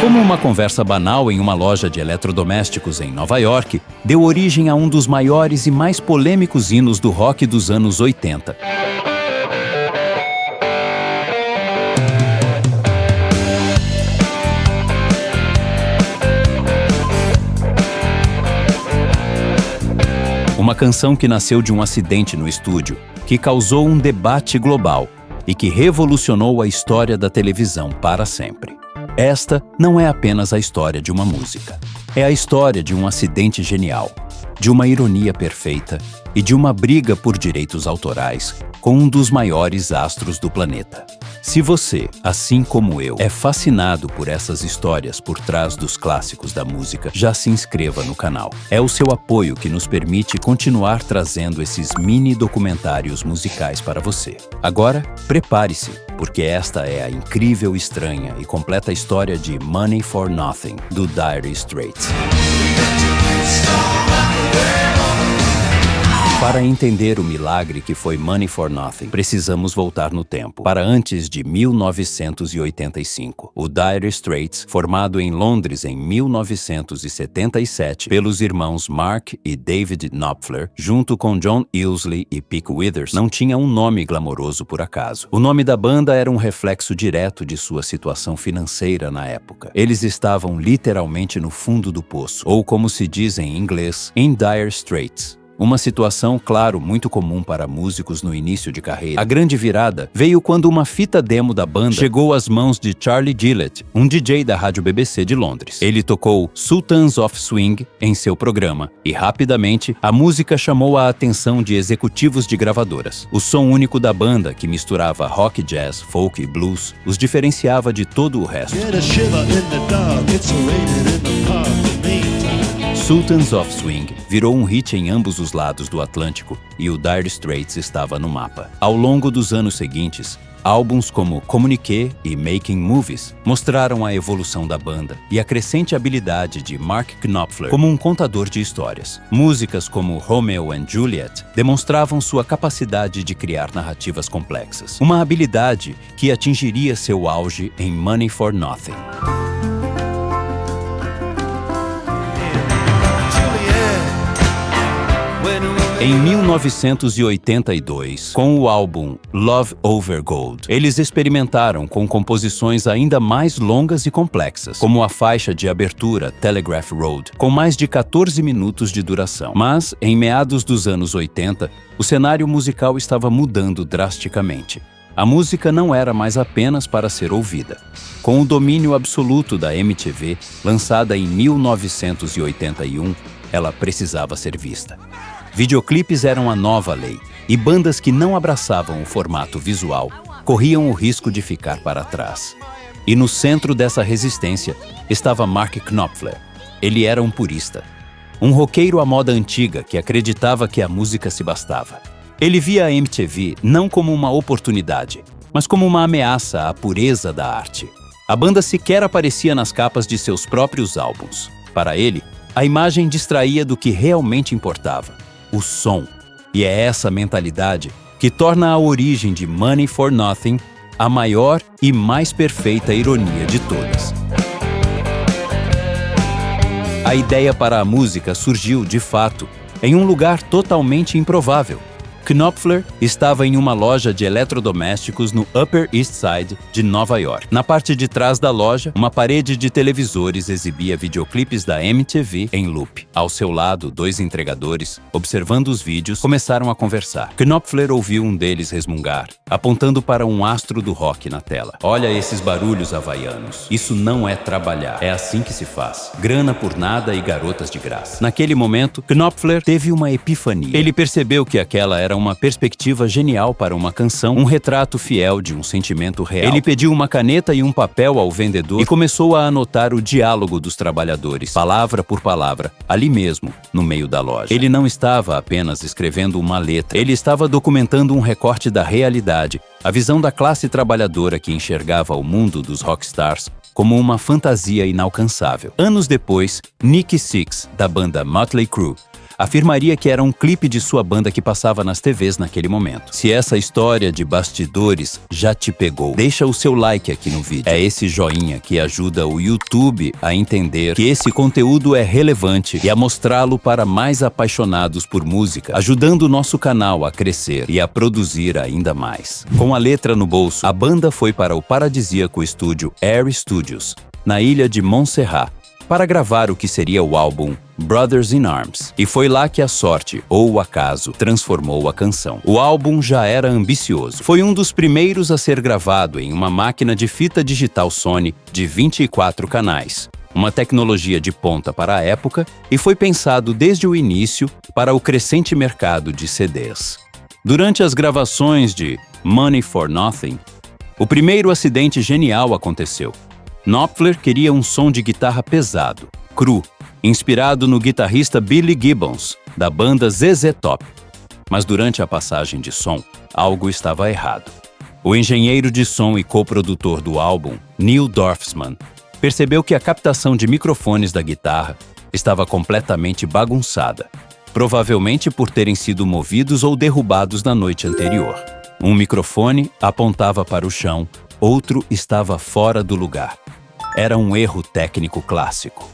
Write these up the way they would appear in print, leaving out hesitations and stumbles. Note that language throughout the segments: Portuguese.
Como uma conversa banal em uma loja de eletrodomésticos em Nova York, deu origem a um dos maiores e mais polêmicos hinos do rock dos anos 80. Uma canção que nasceu de um acidente no estúdio, que causou um debate global e que revolucionou a história da televisão para sempre. Esta não é apenas a história de uma música. É a história de um acidente genial, de uma ironia perfeita e de uma briga por direitos autorais com um dos maiores astros do planeta. Se você, assim como eu, é fascinado por essas histórias por trás dos clássicos da música, já se inscreva no canal. É o seu apoio que nos permite continuar trazendo esses mini documentários musicais para você. Agora, prepare-se, porque esta é a incrível, estranha e completa história de Money for Nothing, do Dire Straits. Para entender o milagre que foi Money for Nothing, precisamos voltar no tempo, para antes de 1985. O Dire Straits, formado em Londres em 1977 pelos irmãos Mark e David Knopfler, junto com John Illsley e Pete Withers, não tinha um nome glamouroso por acaso. O nome da banda era um reflexo direto de sua situação financeira na época. Eles estavam literalmente no fundo do poço, ou como se diz em inglês, in dire straits. Uma situação, claro, muito comum para músicos no início de carreira. A grande virada veio quando uma fita demo da banda chegou às mãos de Charlie Gillett, um DJ da rádio BBC de Londres. Ele tocou Sultans of Swing em seu programa e, rapidamente, a música chamou a atenção de executivos de gravadoras. O som único da banda, que misturava rock, jazz, folk e blues, os diferenciava de todo o resto. Sultans of Swing virou um hit em ambos os lados do Atlântico e o Dire Straits estava no mapa. Ao longo dos anos seguintes, álbuns como Communique e Making Movies mostraram a evolução da banda e a crescente habilidade de Mark Knopfler como um contador de histórias. Músicas como Romeo and Juliet demonstravam sua capacidade de criar narrativas complexas, uma habilidade que atingiria seu auge em Money for Nothing. Em 1982, com o álbum Love Over Gold, eles experimentaram com composições ainda mais longas e complexas, como a faixa de abertura Telegraph Road, com mais de 14 minutos de duração. Mas, em meados dos anos 80, o cenário musical estava mudando drasticamente. A música não era mais apenas para ser ouvida. Com o domínio absoluto da MTV, lançada em 1981, ela precisava ser vista. Videoclipes eram a nova lei, e bandas que não abraçavam o formato visual corriam o risco de ficar para trás. E no centro dessa resistência estava Mark Knopfler. Ele era um purista, um roqueiro à moda antiga que acreditava que a música se bastava. Ele via a MTV não como uma oportunidade, mas como uma ameaça à pureza da arte. A banda sequer aparecia nas capas de seus próprios álbuns. Para ele, a imagem distraía do que realmente importava: o som. E é essa mentalidade que torna a origem de Money for Nothing a maior e mais perfeita ironia de todas. A ideia para a música surgiu, de fato, em um lugar totalmente improvável. Knopfler estava em uma loja de eletrodomésticos no Upper East Side de Nova York. Na parte de trás da loja, uma parede de televisores exibia videoclipes da MTV em loop. Ao seu lado, dois entregadores, observando os vídeos, começaram a conversar. Knopfler ouviu um deles resmungar, apontando para um astro do rock na tela. "Olha esses barulhos havaianos. Isso não é trabalhar. É assim que se faz. Grana por nada e garotas de graça." Naquele momento, Knopfler teve uma epifania. Ele percebeu que aquela era uma perspectiva genial para uma canção, um retrato fiel de um sentimento real. Ele pediu uma caneta e um papel ao vendedor e começou a anotar o diálogo dos trabalhadores, palavra por palavra, ali mesmo, no meio da loja. Ele não estava apenas escrevendo uma letra, ele estava documentando um recorte da realidade, a visão da classe trabalhadora que enxergava o mundo dos rockstars como uma fantasia inalcançável. Anos depois, Nikki Sixx, da banda Motley Crue, afirmaria que era um clipe de sua banda que passava nas TVs naquele momento. Se essa história de bastidores já te pegou, deixa o seu like aqui no vídeo. É esse joinha que ajuda o YouTube a entender que esse conteúdo é relevante e a mostrá-lo para mais apaixonados por música, ajudando o nosso canal a crescer e a produzir ainda mais. Com a letra no bolso, a banda foi para o paradisíaco estúdio Air Studios, na ilha de Montserrat, para gravar o que seria o álbum Brothers in Arms. E foi lá que a sorte, ou o acaso, transformou a canção. O álbum já era ambicioso. Foi um dos primeiros a ser gravado em uma máquina de fita digital Sony de 24 canais. Uma tecnologia de ponta para a época, e foi pensado desde o início para o crescente mercado de CDs. Durante as gravações de Money for Nothing, o primeiro acidente genial aconteceu. Knopfler queria um som de guitarra pesado, cru, inspirado no guitarrista Billy Gibbons, da banda ZZ Top. Mas durante a passagem de som, algo estava errado. O engenheiro de som e coprodutor do álbum, Neil Dorfman, percebeu que a captação de microfones da guitarra estava completamente bagunçada, provavelmente por terem sido movidos ou derrubados na noite anterior. Um microfone apontava para o chão, outro estava fora do lugar. Era um erro técnico clássico.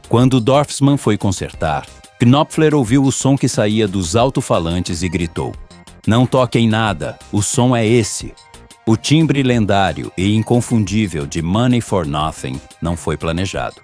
Quando Dorfman foi consertar, Knopfler ouviu o som que saía dos alto-falantes e gritou: "Não toquem nada, o som é esse." O timbre lendário e inconfundível de Money for Nothing não foi planejado.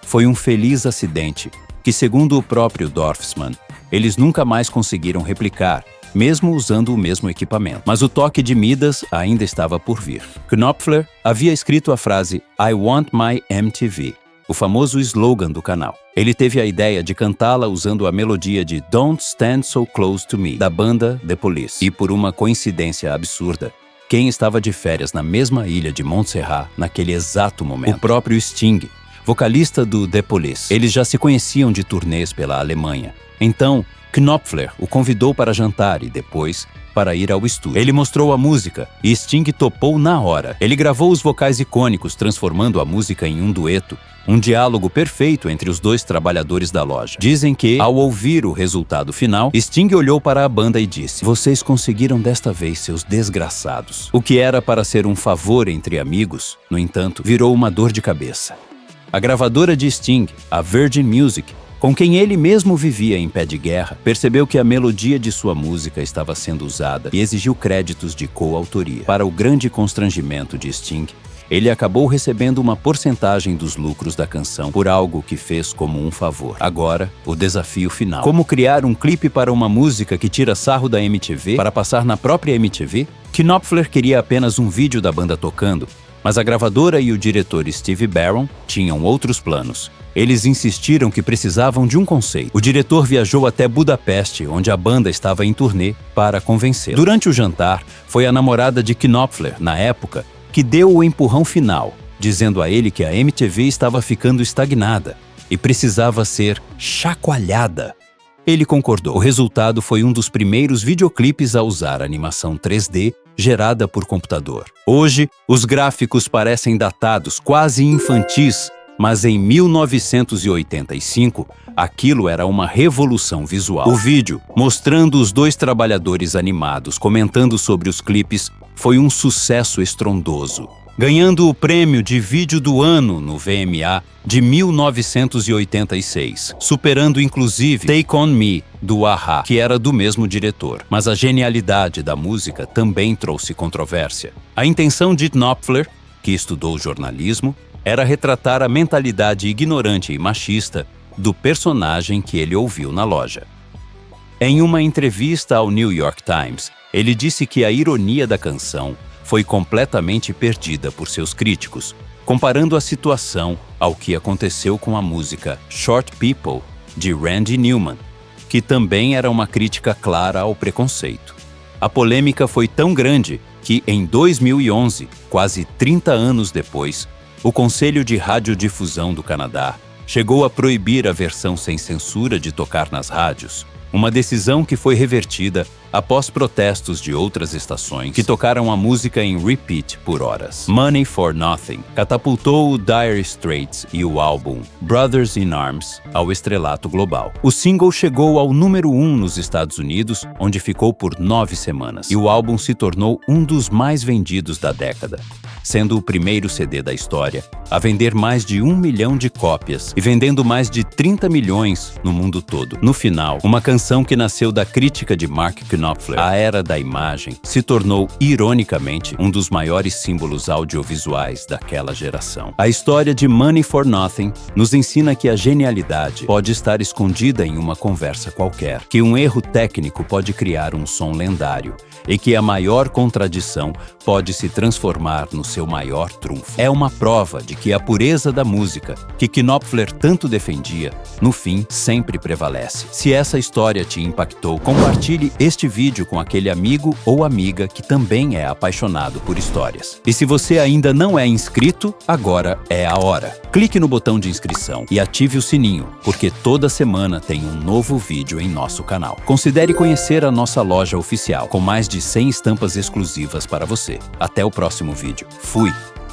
Foi um feliz acidente que, segundo o próprio Dorfman, eles nunca mais conseguiram replicar, mesmo usando o mesmo equipamento. Mas o toque de Midas ainda estava por vir. Knopfler havia escrito a frase "I want my MTV", o famoso slogan do canal. Ele teve a ideia de cantá-la usando a melodia de Don't Stand So Close to Me, da banda The Police. E por uma coincidência absurda, quem estava de férias na mesma ilha de Montserrat naquele exato momento? O próprio Sting, vocalista do The Police. Eles já se conheciam de turnês pela Alemanha. Então, Knopfler o convidou para jantar e depois para ir ao estúdio. Ele mostrou a música e Sting topou na hora. Ele gravou os vocais icônicos, transformando a música em um dueto, um diálogo perfeito entre os dois trabalhadores da loja. Dizem que, ao ouvir o resultado final, Sting olhou para a banda e disse: "Vocês conseguiram desta vez, seus desgraçados." O que era para ser um favor entre amigos, no entanto, virou uma dor de cabeça. A gravadora de Sting, a Virgin Music, com quem ele mesmo vivia em pé de guerra, percebeu que a melodia de sua música estava sendo usada e exigiu créditos de coautoria. Para o grande constrangimento de Sting, ele acabou recebendo uma porcentagem dos lucros da canção por algo que fez como um favor. Agora, o desafio final. Como criar um clipe para uma música que tira sarro da MTV para passar na própria MTV? Knopfler queria apenas um vídeo da banda tocando, mas a gravadora e o diretor Steve Barron tinham outros planos. Eles insistiram que precisavam de um conceito. O diretor viajou até Budapeste, onde a banda estava em turnê, para convencê-lo. Durante o jantar, foi a namorada de Knopfler, na época, que deu o empurrão final, dizendo a ele que a MTV estava ficando estagnada e precisava ser chacoalhada. Ele concordou. O resultado foi um dos primeiros videoclipes a usar animação 3D gerada por computador. Hoje, os gráficos parecem datados, quase infantis, mas em 1985, aquilo era uma revolução visual. O vídeo, mostrando os dois trabalhadores animados comentando sobre os clipes, foi um sucesso estrondoso, ganhando o prêmio de vídeo do ano no VMA de 1986, superando inclusive Take On Me, do A-ha, que era do mesmo diretor. Mas a genialidade da música também trouxe controvérsia. A intenção de Knopfler, que estudou jornalismo, era retratar a mentalidade ignorante e machista do personagem que ele ouviu na loja. Em uma entrevista ao New York Times, ele disse que a ironia da canção foi completamente perdida por seus críticos, comparando a situação ao que aconteceu com a música Short People, de Randy Newman, que também era uma crítica clara ao preconceito. A polêmica foi tão grande que, em 2011, quase 30 anos depois, o Conselho de Radiodifusão do Canadá chegou a proibir a versão sem censura de tocar nas rádios, uma decisão que foi revertida após protestos de outras estações que tocaram a música em repeat por horas. Money for Nothing catapultou o Dire Straits e o álbum Brothers in Arms ao estrelato global. O single chegou ao número 1 nos Estados Unidos, onde ficou por 9 semanas, e o álbum se tornou um dos mais vendidos da década, sendo o primeiro CD da história a vender mais de 1 milhão de cópias e vendendo mais de 30 milhões no mundo todo. No final, uma canção que nasceu da crítica de Mark Knopfler à era da imagem se tornou, ironicamente, um dos maiores símbolos audiovisuais daquela geração. A história de Money for Nothing nos ensina que a genialidade pode estar escondida em uma conversa qualquer, que um erro técnico pode criar um som lendário e que a maior contradição pode se transformar no seu maior trunfo. É uma prova de que a pureza da música, que Knopfler tanto defendia, no fim sempre prevalece. Se essa história te impactou, compartilhe este vídeo com aquele amigo ou amiga que também é apaixonado por histórias. E se você ainda não é inscrito, agora é a hora. Clique no botão de inscrição e ative o sininho, porque toda semana tem um novo vídeo em nosso canal. Considere conhecer a nossa loja oficial, com mais de 100 estampas exclusivas para você. Até o próximo vídeo. Fui!